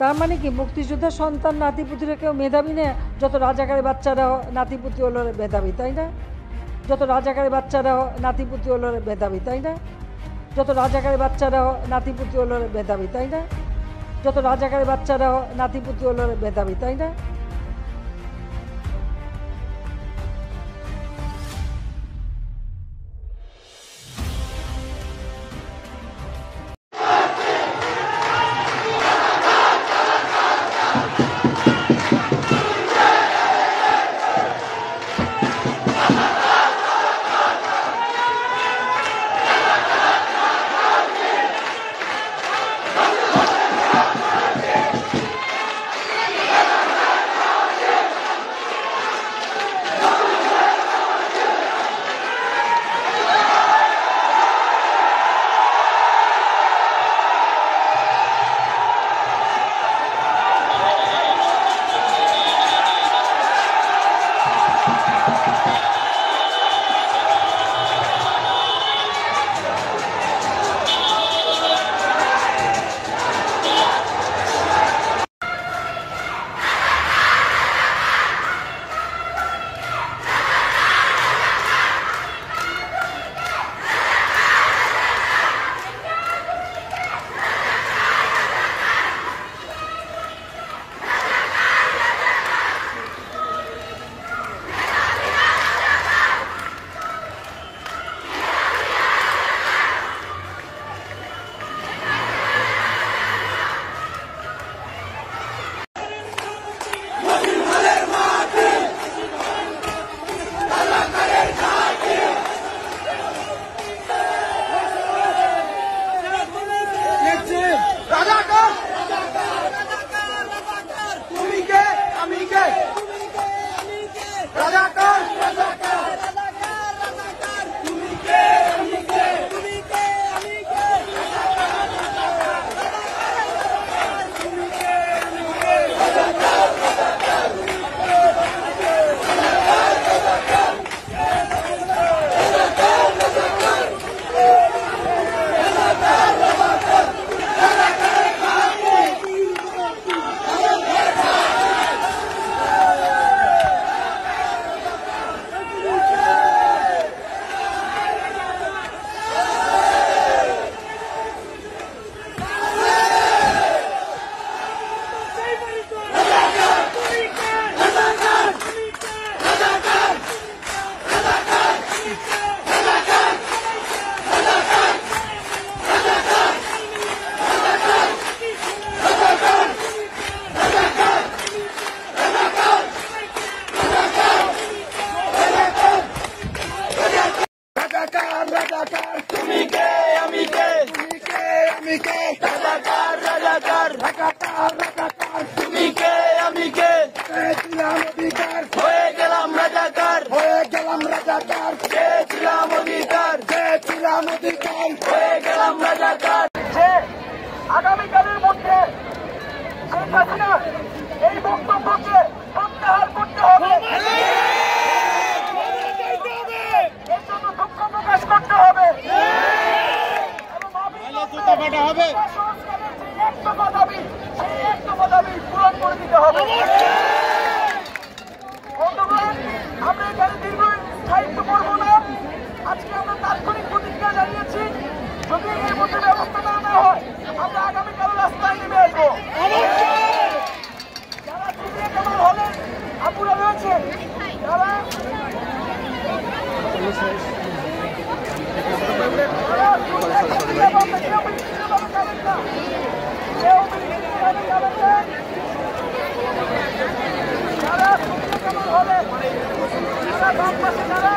তার মানে কি মুক্তিযোদ্ধার সন্তান নাতিপুতিরা কেউ মেধাবী না? যত রাজাকারের বাচ্চারা নাতিপুতি হলো মেধাবী, তাই না? যত রাজাকারের বাচ্চারা নাতিপুতি হলো মেধাবী, তাই না? যত রাজাকারের বাচ্চারা নাতিপুতি হলো মেধাবী, তাই না? যত রাজাকারের বাচ্চারা নাতিপুতি হলো মেধাবী, তাই না? আগামীকালের মধ্যে শেখ হাসিনা এই বক্তব্যকে প্রত্যাহার করতে হবে, এর জন্য দুঃখ প্রকাশ করতে হবে সংস্কারের যে এক দফা দাবি পূরণ করে দিতে হবে। বন্ধুগণ, আমরা এখানে দীর্ঘ স্থায়িত্ব করবো না। আজকে আমরা তাৎক্ষণিক প্রতিজ্ঞা জানিয়েছি, যদি এর মধ্যে ব্যবস্থা না হয় আমরা আগামীকাল রাস্তায় নেমে আসবো। যারা জিতিয়া কেমন হলেন আপুরা রয়েছে, যারা যারা বাম পাশে যারা